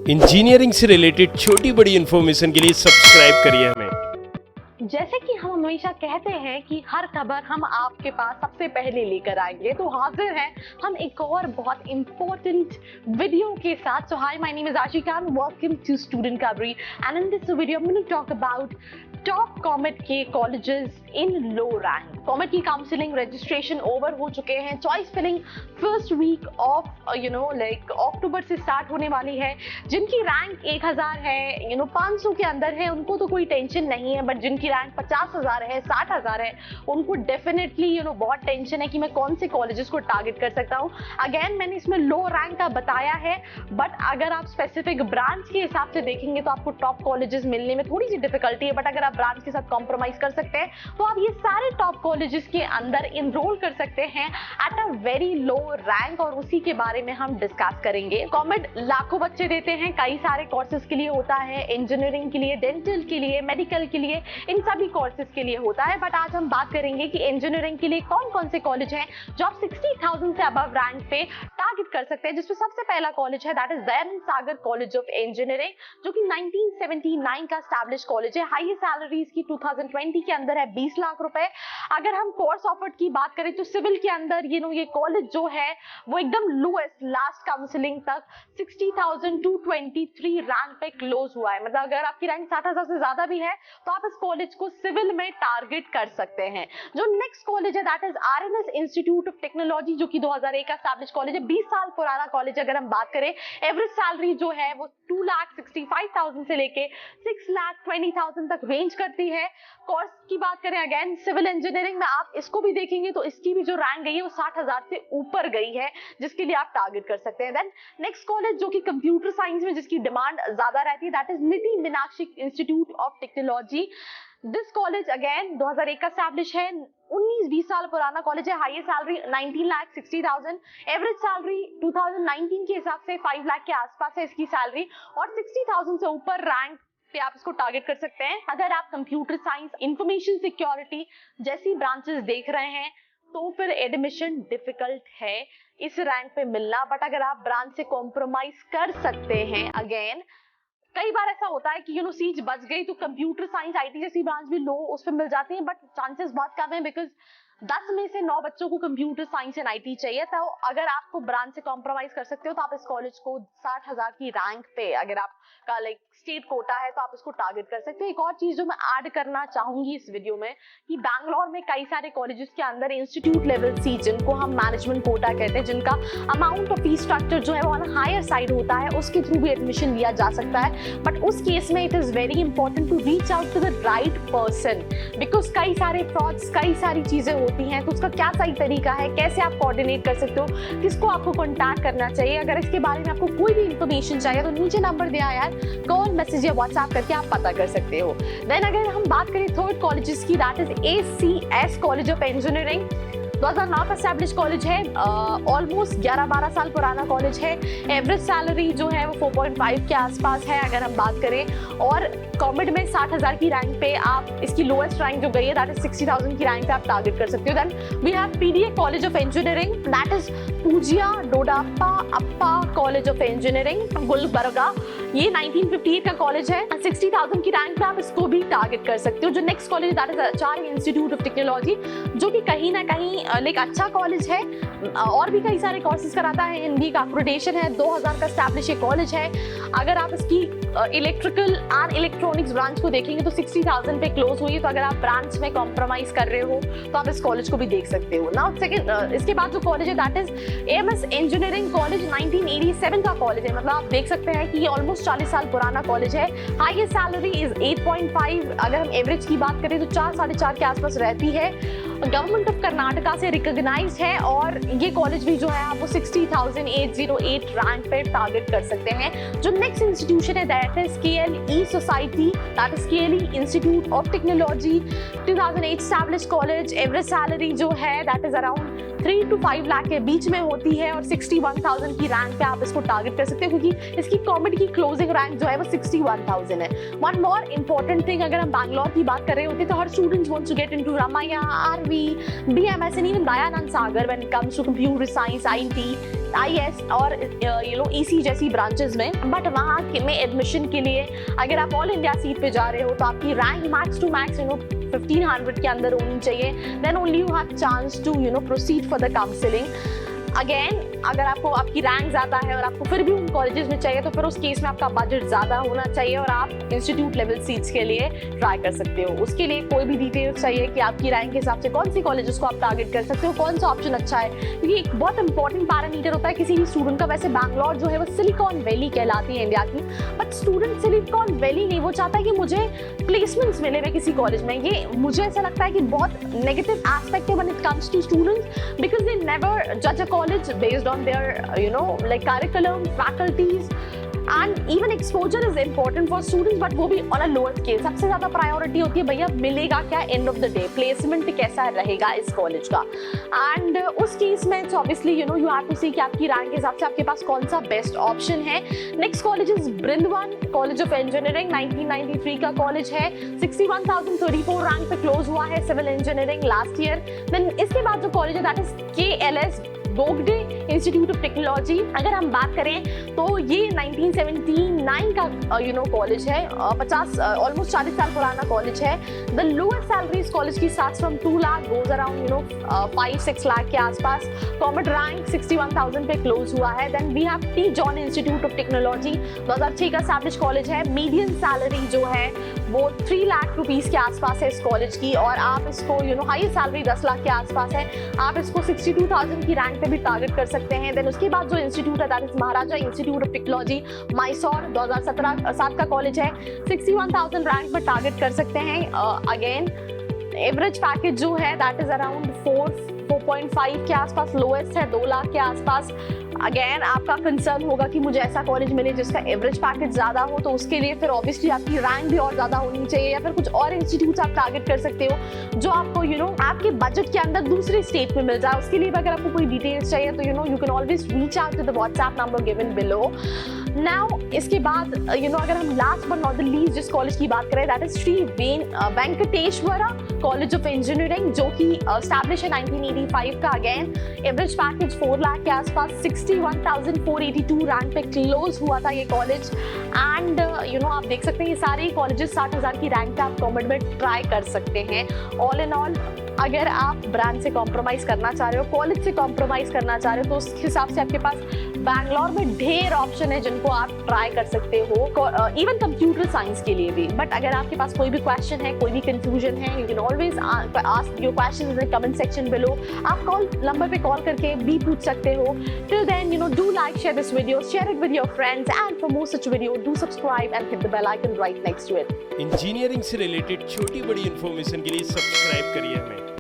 Engineering से related छोटी बड़ी इन्फॉर्मेशन के लिए सब्सक्राइब करिए हमें। जैसे कि हम हमेशा कहते हैं कि हर खबर हम आपके पास सबसे पहले लेकर आएंगे, तो हाजिर हैं हम एक और बहुत इंपॉर्टेंट वीडियो के साथ। So hi, my name is Ashika and welcome to student covery and in this video I am going to talk about top COMEDK के colleges in low rank. COMEDK की काउंसलिंग रजिस्ट्रेशन ओवर हो चुके हैं। Choice filling first week of October से start होने वाली है। जिनकी रैंक 1000 है, 500 के अंदर है, उनको तो कोई टेंशन नहीं है, बट जिनकी रैंक 50,000 है, 60,000 है, उनको डेफिनेटली बहुत टेंशन है कि मैं कौन से कॉलेजेस को टारगेट कर सकता हूँ। अगेन मैंने इसमें लो रैंक का बताया है, बट अगर आप स्पेसिफिक ब्रांच के हिसाब से देखेंगे तो आपको टॉप कॉलेजेस मिलने में थोड़ी सी डिफिकल्टी है, बट अगर आप ब्रांच के साथ कॉम्प्रोमाइज कर सकते हैं तो आप ये सारे टॉप कॉलेजेस के अंदर इनरोल कर सकते हैं at a very low rank, और उसी के बारे में हम डिस्कस करेंगे। कॉमेट लाखों बच्चे देते हैं, कई सारे कोर्सेज के लिए होता है, इंजीनियरिंग के लिए, डेंटल के लिए, मेडिकल के लिए, इन सभी कोर्सेज के लिए होता है। बट आज हम बात करेंगे कि इंजीनियरिंग के लिए कौन कौन से कॉलेज हैं जो आप 60,000 से अबव रैंक पे टारगेट कर सकते हैं, जिसमें सबसे पहला कॉलेज है that is Dayanand Sagar college of Engineering, जो कि 1979 का एस्टैब्लिश कॉलेज है। हाईएस्ट सैलरीज की 2020 के अंदर है 20 लाख रुपए। अगर हम कोर्स ऑफर्ड की बात करें तो सिविल के अंदर ये कॉलेज जो है वो एकदम लोएस्ट लास्ट काउंसलिंग तक 60,223 रैंक पे क्लोज हुआ है। मतलब अगर आपकी रैंक 60,000 से ज्यादा भी है तो आप इस कॉलेज को सिविल में टारगेट कर सकते हैं। जो नेक्स्ट कॉलेज है that is RNS institute of technology, जो कि 2001 का एस्टैब्लिश कॉलेज है, 20 साल पुराना कॉलेज। अगर हम बात करें एवरेज सैलरी जो है वो 2,65,000 से लेके 6,20,000 तक रेंज करती है। कोर्स की बात करें अगेन सिविल इंजीनियरिंग में आप इसको भी देखेंगे तो इसकी भी जो रैंक गई है वो 60,000 से ऊपर गई है, जिसके लिए आप टारगेट कर सकते हैं। देन नेक्स्ट कॉलेज जो कि कंप्यूटर साइंस में जिसकी डिमांड ज्यादा रहती है दैट इज निति Meenakshi institute of technology. This college again 2001 का एस्टैब्लिश है, 19-20 साल पुराना कॉलेज है। हाईएस्ट सैलरी 19,60,000, एवरेज सैलरी 2019 के हिसाब से 5 लाख के आसपास है इसकी सैलरी, और 60,000 से ऊपर रैंक पे आप इसको टारगेट कर सकते हैं। अगर आप कंप्यूटर साइंस, इंफॉर्मेशन सिक्योरिटी जैसी ब्रांचेस देख रहे हैं तो फिर एडमिशन डिफिकल्ट है इस रैंक पे मिलना, बट अगर आप ब्रांच से कॉम्प्रोमाइज कर सकते हैं, अगेन कई बार ऐसा होता है कि सीट बच गई तो कंप्यूटर साइंस, आईटी जैसी ब्रांच भी लो उस पर मिल जाती है, बट चांसेस बहुत कम है बिकॉज 10 में से 9 बच्चों को कंप्यूटर साइंस एंड आईटी चाहिए। तो अगर आपको ब्रांच से कॉम्प्रोमाइज कर सकते हो तो आप इस कॉलेज को 60,000 की रैंक पे, अगर आपका स्टेट कोटा है तो आप इसको टारगेट कर सकते हो। एक और चीज जो मैं ऐड करना चाहूंगी इस वीडियो में कि बैंगलोर में कई सारे कॉलेजेस के अंदर इंस्टीट्यूट लेवल सीट, जिनको हम मैनेजमेंट कोटा कहते हैं, जिनका अमाउंट ऑफ फीस स्ट्रक्चर जो है वो ऑन हायर साइड होता है, उसके थ्रू भी एडमिशन लिया जा सकता है। बट उस केस में it is very important to reach out to the right person, because कई सारे फ्रॉड्स, कई सारी चीजें होती हैं, तो उसका क्या सही तरीका है, कैसे आप कोऑर्डिनेट कर सकते हो, किसको आपको कॉन्टैक्ट करना चाहिए। अगर इसके बारे में आपको कोई भी इंफॉर्मेशन चाहिए तो नीचे नंबर दिया यार, कॉल, मैसेज या व्हाट्सएप करके आप पता कर सकते हो। देन अगर हम बात करें थर्ड कॉलेजेस की that is ACS college of engineering, 2009 का एस्टैब्लिश कॉलेज है, ऑलमोस्ट 11-12 साल पुराना कॉलेज है। एवरेज सैलरी जो है वो 4.5 के आसपास है अगर हम बात करें, और कॉमेट में 60,000 की रैंक पे आप इसकी लोएस्ट रैंक जो गई है दैट इज 60,000 की रैंक पे आप टारगेट कर सकते हो। Then we have PDA college of engineering that is Poojya Doddappa Appa college of engineering Gulbarga, ये 1958 का कॉलेज है। 60,000 की रैंक पे आप इसको भी टारगेट कर सकते हो। जो next college that is Acharya institute of technology, जो कि कहीं ना कहीं अच्छा कॉलेज है, और भी कई सारे कोर्सेज कराता है, इनकी अक्रेडिटेशन है, 2000 का एस्टैब्लिश कॉलेज है। अगर आप इसकी इलेक्ट्रिकल एंड इलेक्ट्रॉनिक्स ब्रांच को देखेंगे तो 60,000 पे क्लोज हुई है, तो अगर आप ब्रांच में कॉम्प्रोमाइज कर रहे हो तो आप इस कॉलेज को भी देख सकते हो। नाउ सेकंड, इसके बाद जो कॉलेज है that is AMS engineering college, 1987 का कॉलेज है। मतलब आप देख सकते हैं कि ये ऑलमोस्ट 40 साल पुराना कॉलेज है। हाईएस्ट सैलरी इज 8.5, अगर हम एवरेज की बात करें तो 4-4.5 के आसपास रहती है। गवर्नमेंट ऑफ कर्नाटका से रिकॉग्नाइज्ड है, और ये कॉलेज भी जो है आपको 60,808 रैंक पे टारगेट कर सकते हैं। जो नेक्स्ट इंस्टीट्यूशन है that is KLE society, that is KLE institute of technology, 2008 establish college. Average salary जो है that is around 3 to 5 lakh के बीच में होती है, और 61,000 की रैंक पे आप इसको टारगेट कर सकते हैं, क्योंकि इसकी कॉमेट की क्लोजिंग रैंक जो है वो 61,000 है। वन मोर इंपॉर्टेंट थिंग, अगर हम बैंगलोर की बात कर रहे होते तो हर students wants to get into Ramaiah, RV, BMS and even Dayananda Sagar when it comes to computer science, IT, IS और EC जैसी ब्रांचेस में, बट वहाँ में एडमिशन के लिए अगर आप ऑल इंडिया सीट पे जा रहे हो तो आपकी रैंक मैक्स टू मैक्स 1500 के अंदर होनी चाहिए, then only you have chance to proceed for the counselling. Again अगर आपको आपकी रैंक ज़्यादा है और आपको फिर भी उन कॉलेजेस में चाहिए तो फिर उस केस में आपका बजट ज़्यादा होना चाहिए और आप इंस्टीट्यूट लेवल सीट्स के लिए ट्राई कर सकते हो। उसके लिए कोई भी डिटेल्स चाहिए कि आपकी रैंक के हिसाब से कौन सी कॉलेजेस को आप टारगेट कर सकते हो, कौन सा ऑप्शन अच्छा है, क्योंकि एक बहुत इंपॉर्टेंट पैरामीटर होता है किसी भी स्टूडेंट का। वैसे बैंगलोर जो है वो सिलिकॉन वैली कहलाती है इंडिया की, बट स्टूडेंट सिलिकॉन वैली नहीं, वो चाहता है कि मुझे प्लेसमेंट्स मिले हुए किसी कॉलेज में। ये मुझे ऐसा लगता है कि बहुत नेगेटिव एस्पेक्ट है when it comes to students, because they never जज a college based on their like curriculum, faculties and even exposure is important for students, but वो भी on a lower scale। सबसे ज्यादा प्रायोरिटी होती है भैया मिलेगा क्या end of the day, placement कैसा रहेगा इस कॉलेज का। एंड उस केस में ऑब्वियसली यू हैव टू सी कि आपकी रैंक के हिसाब से आपके पास कौन सा बेस्ट ऑप्शन है। Next college is Brindavan college of engineering, 1993 का कॉलेज है, 61,034 रैंक पे क्लोज हुआ है civil engineering last year. Then इसके बाद जो कॉलेज है that is KLS Gogte institute of technology. अगर हम बात करें तो ये 1979 का कॉलेज है, 50 ऑलमोस्ट 40 साल पुराना कॉलेज है। द लोएस्ट सैलरी इस कॉलेज की starts from 2 lakh goes around 5-6 lakh के आसपास। कॉमेट रैंक 61,000 पे क्लोज हुआ है। Then we have T John Institute of Technology, 2006 का एस्टैब्लिश कॉलेज है। मीडियन सैलरी जो है वो 3 लाख रुपीस के आसपास है इस कॉलेज की, और आप इसको हाईएस्ट सैलरी 10 लाख के आसपास है। आप इसको 62,000 की रैंक पे भी टारगेट कर सकते हैं। देन उसके बाद जो इंस्टीट्यूट है that is Maharaja institute of technology Mysore, 2017 का कॉलेज है, 61,000 रैंक पर टारगेट कर सकते हैं। अगेन एवरेज पैकेज जो है दैट इज अराउंड 4.5 के आसपास, लोएस्ट है 2 लाख के आसपास। अगेन आपका कंसर्न होगा कि मुझे ऐसा कॉलेज मिले जिसका एवरेज पैकेज ज्यादा हो, तो उसके लिए फिर ऑब्वियसली आपकी रैंक भी और ज्यादा होनी चाहिए, या फिर कुछ और इंस्टीट्यूट्स आप टारगेट कर सकते हो जो आपको आपके बजट के अंदर दूसरे स्टेट में मिल जाए। उसके लिए अगर आपको कोई डिटेल्स चाहिए तो you can always reach out to the WhatsApp number given below. Now इसके बाद अगर हम last but not the least जिस कॉलेज की बात करें that is Shri Venkateswara College of Engineering, जो कि एस्टैब्लिश है 1985 का। अगेन एवरेज पैकेज 4 लाख के आसपास, 61,482 रैंक पे क्लोज हुआ था ये कॉलेज। एंड आप देख सकते हैं ये सारे कॉलेजेस 60,000 की रैंक पे आप गवर्नमेंट में ट्राई कर सकते हैं। ऑल इन ऑल अगर आप ब्रांच से कॉम्प्रोमाइज करना चाह रहे हो, कॉलेज से कॉम्प्रोमाइज करना चाह रहे हो, तो उस हिसाब से आपके पास बैंगलोर में ढेर ऑप्शन है जिनको आप ट्राई कर सकते हो, इवन कंप्यूटर साइंस के लिए भी। बट अगर आपके पास कोई भी क्वेश्चन है, कोई भी कंफ्यूजन है, you can always ask your questions in the comment section below. आप कॉल नंबर पे कॉल करके भी पूछ सकते हो। Till then do like, share this video, share it with your friends, and for more such video do subscribe and hit the bell icon right next to it. Engineering से related छोटी बड़ी information के लिए subscribe करिए हमें।